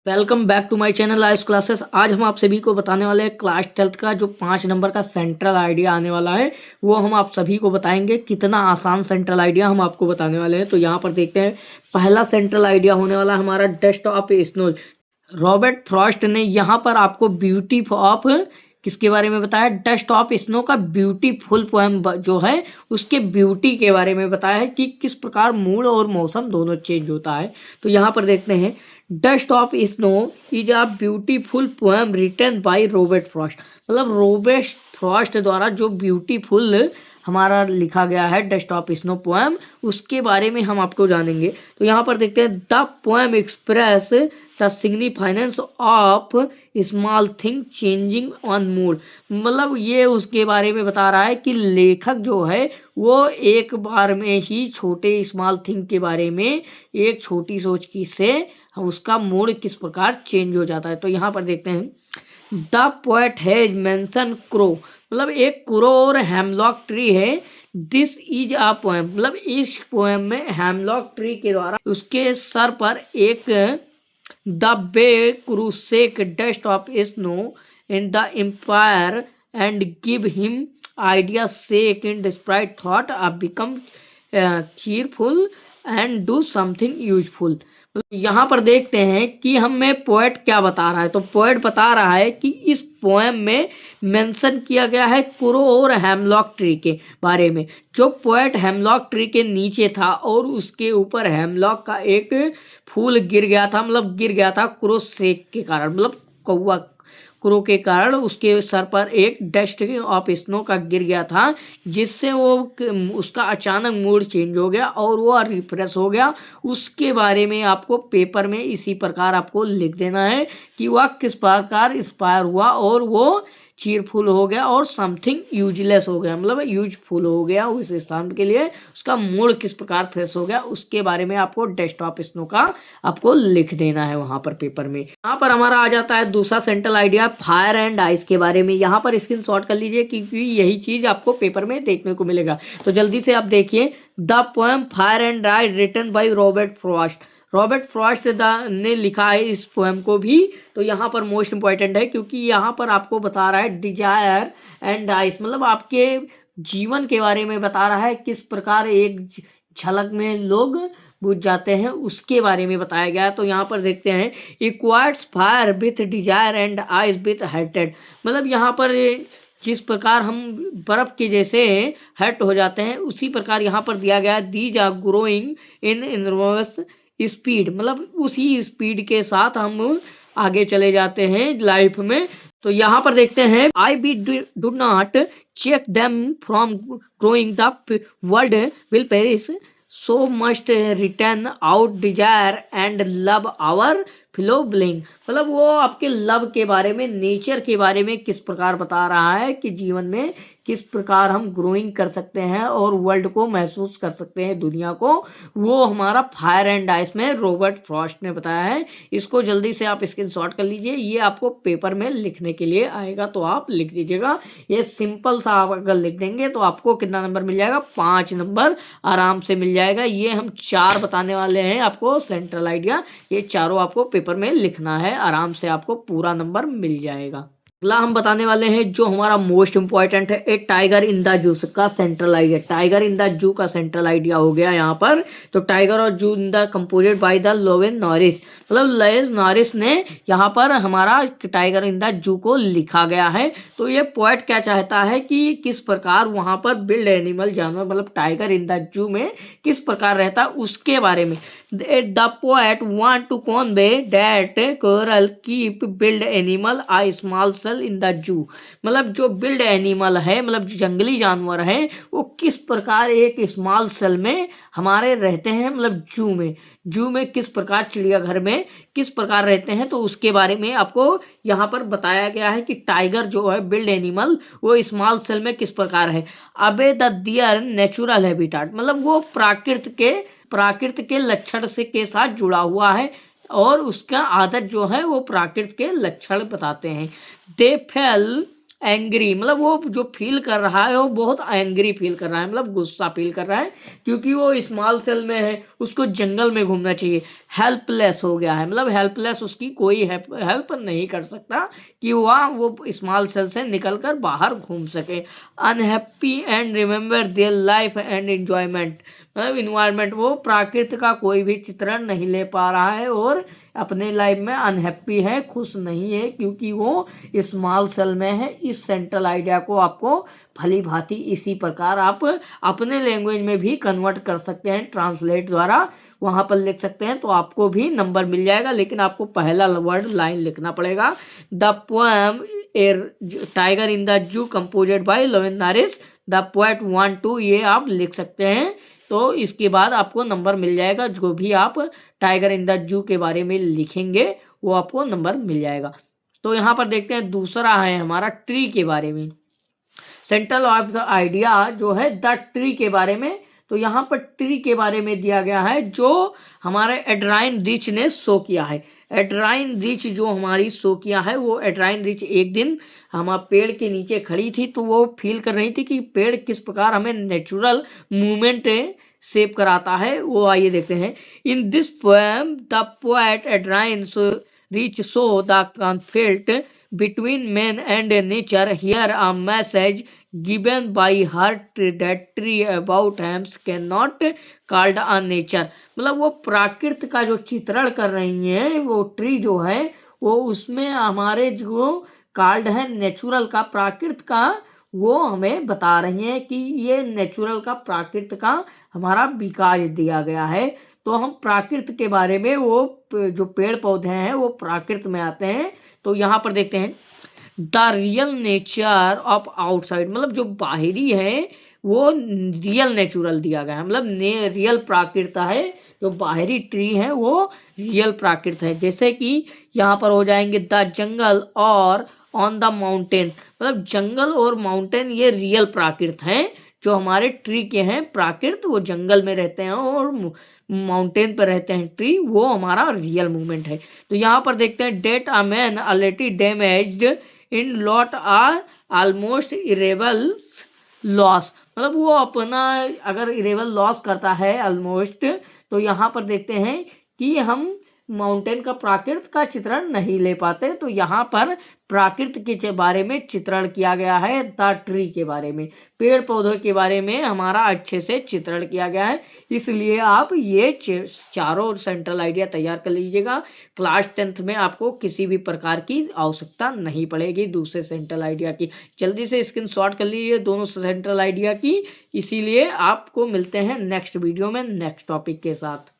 Welcome back to my channel Ayush classes. आज हम आप सभी को बताने वाले हैं क्लास 12th का जो 5 नंबर का सेंट्रल आइडिया आने वाला है वो हम आप सभी को बताएंगे। कितना आसान सेंट्रल आइडिया हम आपको बताने वाले हैं। तो यहाँ पर देखते हैं, पहला सेंट्रल आइडिया होने वाला हमारा dust of snow. Robert Frost ने यहाँ पर आपको ब्यूटी ऑफ किसके बारे में बताया? डस्ट ऑफ स्नो का ब्यूटीफुल पोएम जो है उसके ब्यूटी के बारे में बताया है कि किस प्रकार मूड और मौसम दोनों चेंज होता है। तो यहाँ पर देखते हैं, dust of snow is a beautiful poem written by Robert Frost. मतलब रॉबर्ट फ्रॉस्ट द्वारा जो ब्यूटीफुल हमारा लिखा गया है डस्ट ऑफ स्नो पोएम, उसके बारे में हम आपको जानेंगे। तो यहाँ पर देखते हैं, the poem express the significance of small thing changing on mood. मतलब ये उसके बारे में बता रहा है कि लेखक जो है वो एक बार में ही छोटे स्मॉल थिंग के बारे में, एक छोटी सोच की से उसका मूड किस प्रकार चेंज हो जाता है। तो यहाँ पर देखते हैं, the poet has mention crow. मतलब एक क्रो और हेमलॉक ट्री है। This is a poem. मतलब इस पोएम में हेमलॉक ट्री के द्वारा उसके सर पर एक the bay crow shook dust of snow in the empire and give him idea sake in despite thought a become cheerful and do something useful. यहाँ पर देखते हैं कि हमें पोएट क्या बता रहा है। तो पोएट बता रहा है कि इस पोएम में मेंशन किया गया है क्रो और हेमलॉक ट्री के बारे में। जो पोएट हेमलॉक ट्री के नीचे था और उसके ऊपर हेमलॉक का एक फूल गिर गया था, मतलब गिर गया था क्रो सेक के कारण, मतलब कौवा क्रो के कारण उसके सर पर एक डस्ट ऑफ स्नो का गिर गया था, जिससे वो उसका अचानक मूड चेंज हो गया और वो रिफ्रेश हो गया। उसके बारे में आपको पेपर में इसी प्रकार आपको लिख देना है कि वह किस प्रकार इंस्पायर हुआ और वो चीयरफुल हो गया और समथिंग यूजलेस हो गया, मतलब यूजफुल हो गया उस स्थान के लिए, उसका मूड किस प्रकार फ्रेश हो गया उसके बारे में आपको डस्ट ऑफ स्नो का आपको लिख देना है वहां पर पेपर में। यहाँ पर हमारा आ जाता है दूसरा central idea fire and ice के बारे में। यहाँ पर स्क्रीनशॉट कर लीजिए क्योंकि यही चीज आपको पेपर में देखने को मिलेगा। तो जल्दी से आप देखिए, the poem fire and ice written by Robert Frost. Robert Frost ने लिखा है इस पोएम को भी। तो यहाँ पर मोस्ट इंपॉर्टेंट है क्योंकि यहाँ पर आपको बता रहा है डिजायर एंड आइस, मतलब आपके जीवन के बारे में बता रहा है, किस प्रकार एक झलक में लोग बुझ जाते हैं उसके बारे में बताया गया है। तो यहाँ पर देखते हैं, equates fire with desire and ice with hated. मतलब यहाँ पर जिस प्रकार हम बर्फ के जैसे हट हो जाते हैं उसी प्रकार यहाँ पर दिया गया है, these are growing in inverse speed. मतलब उसी स्पीड के साथ हम आगे चले जाते हैं लाइफ में। तो यहाँ पर देखते हैं, I be do not check them from growing the world will perish so must return out desire and love our flow bling. मतलब वो आपके लव के बारे में, नेचर के बारे में किस प्रकार बता रहा है कि जीवन में किस प्रकार हम ग्रोइंग कर सकते हैं और वर्ल्ड को महसूस कर सकते हैं, दुनिया को। वो हमारा फायर एंड आइस में रॉबर्ट फ्रॉस्ट ने बताया है। इसको जल्दी से आप स्क्रीनशॉट कर लीजिए, ये आपको पेपर में लिखने के लिए आएगा तो आप लिख दीजिएगा। ये सिंपल सा आप अगर लिख देंगे तो आपको कितना नंबर मिल जाएगा? 5 नंबर आराम से मिल जाएगा। ये हम 4 बताने वाले हैं आपको सेंट्रल आइडिया, ये चारों आपको पेपर में लिखना है, आराम से आपको पूरा नंबर मिल जाएगा। अगला हम बताने वाले हैं जो हमारा मोस्ट इंपॉर्टेंट है, ए टाइगर इन द जू का central idea. Tiger in the जू का सेंट्रल आइडिया हो गया यहाँ पर। तो टाइगर और zoo in the composed by the Loven Norris. मतलब लॉरेंस नॉरिस ने यहाँ पर हमारा टाइगर इन द जू को लिखा गया है। तो ये पोएट क्या चाहता है कि किस प्रकार वहां पर बिल्ड एनिमल जानवर, मतलब टाइगर इन द जू में किस प्रकार रहता है उसके बारे में। The poet want to convey that coral keep build animal a small cell in the zoo. मतलब जो बिल्ड एनिमल है, मतलब जंगली जानवर है, वो किस प्रकार एक स्मॉल सेल में हमारे रहते हैं, मतलब जू में किस प्रकार, चिड़ियाघर में किस प्रकार रहते हैं। तो उसके बारे में आपको यहाँ पर बताया गया है कि टाइगर जो है बिल्ड एनिमल वो स्मॉल सेल में किस प्रकार है। अबे द दियर नेचुरल हैबिटाट, मतलब वो प्राकृत के लक्षण से के साथ जुड़ा हुआ है और उसका आदत जो है वो प्राकृत के लक्षण बताते हैं। दे फेल एंग्री, मतलब वो जो फील कर रहा है वो बहुत एंग्री फील कर रहा है, मतलब गुस्सा फील कर रहा है, क्योंकि वो स्मॉल सेल में है, उसको जंगल में घूमना चाहिए। हेल्पलेस हो गया है, मतलब हेल्पलेस, उसकी कोई हेल्प नहीं कर सकता कि वह वो स्मॉल सेल से निकलकर बाहर घूम सके। Unhappy and remember their life and enjoyment, मतलब इन्वायरमेंट, वो प्राकृतिक का कोई भी चित्रण नहीं ले पा रहा है और अपने लाइफ में अनहैप्पी है, खुश नहीं है, क्योंकि वो स्मॉल सेल में है। इस सेंट्रल आइडिया को आपको भली भांति इसी प्रकार आप अपने लैंग्वेज में भी कन्वर्ट कर सकते हैं, ट्रांसलेट द्वारा वहाँ पर लिख सकते हैं, तो आपको भी नंबर मिल जाएगा। लेकिन आपको पहला वर्ड लाइन लिखना पड़ेगा। The poem a tiger in the zoo composed by Loven Norris, the poet want to, ये आप लिख सकते हैं। तो इसके बाद आपको नंबर मिल जाएगा, जो भी आप टाइगर इन द जू के बारे में लिखेंगे वो आपको नंबर मिल जाएगा। तो यहाँ पर देखते हैं दूसरा है हमारा ट्री के बारे में। सेंट्रल ऑफ द आइडिया जो है द ट्री के बारे में, तो यहाँ पर ट्री के बारे में दिया गया है जो हमारे एड्राइन रिच ने शो किया है। एड्राइन रिच जो हमारी शो किया है, वो एड्राइन रिच एक दिन हम पेड़ के नीचे खड़ी थी, तो वो फील कर रही थी कि पेड़ किस प्रकार हमें नेचुरल मूवमेंट सेव कराता है। वो आइए देखते हैं। In this poem the poet Adrienne Rich show the conflict between man and nature. Here a message given by her that tree about him cannot called a nature, मतलब वो प्राकृत का जो चित्रण कर रही है, वो ट्री जो है वो उसमें हमारे जो कार्ड है नेचुरल का, प्राकृत का, वो हमें बता रही है कि ये नेचुरल का, प्राकृत का हमारा विकास दिया गया है। तो हम प्राकृत के बारे में, वो जो पेड़ पौधे हैं वो प्राकृत में आते हैं। तो यहाँ पर देखते हैं the real nature of outside, मतलब जो बाहरी है वो रियल नेचुरल दिया गया है, मतलब रियल प्राकृत है। जो बाहरी ट्री है वो रियल प्राकृत है। जैसे कि यहाँ पर हो जाएंगे द जंगल और ऑन द माउंटेन, मतलब जंगल और माउंटेन ये रियल प्राकृत हैं। जो हमारे ट्री के हैं प्राकृत, वो जंगल में रहते हैं और माउंटेन पर रहते हैं ट्री, वो हमारा रियल मूवमेंट है। तो यहाँ पर देखते हैं that a man already damaged in lot are almost irreparable loss, मतलब वो अपना अगर इरेबल लॉस करता है ऑलमोस्ट। तो यहाँ पर देखते हैं कि हम माउंटेन का प्राकृत का चित्रण नहीं ले पाते, तो यहाँ पर प्राकृत के बारे में चित्रण किया गया है। द ट्री के बारे में, पेड़ पौधों के बारे में हमारा अच्छे से चित्रण किया गया है। इसलिए आप ये चारों सेंट्रल आइडिया तैयार कर लीजिएगा। क्लास 10th में आपको किसी भी प्रकार की आवश्यकता नहीं पड़ेगी दूसरे सेंट्रल आइडिया की। जल्दी से स्क्रीनशॉट कर लीजिए दोनों सेंट्रल आइडिया की। इसीलिए आपको मिलते हैं नेक्स्ट वीडियो में नेक्स्ट टॉपिक के साथ।